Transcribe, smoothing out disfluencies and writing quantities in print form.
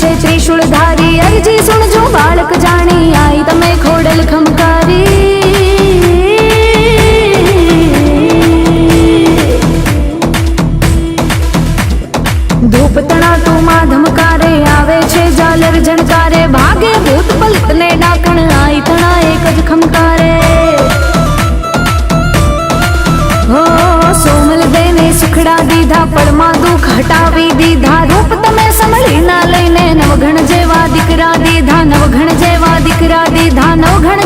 छे त्रिशूलधारी। अरजी सुनजो बाळक जाणी आई तमे खोडल खमकारी। धूप तणातु मां धमकारे आवे छे झालर झणकारे। भागे भूत पलट ने डाकण आई तणा एक ज खमकारे। हो सोमल देने सुखड़ा दीधा पड़मा दुख हटावी दीधा। रूप तमे संभळी ना लईने नवघण जेवा दीकरा दीधा। नवघण जेवा दीकरा दीधा। नवघण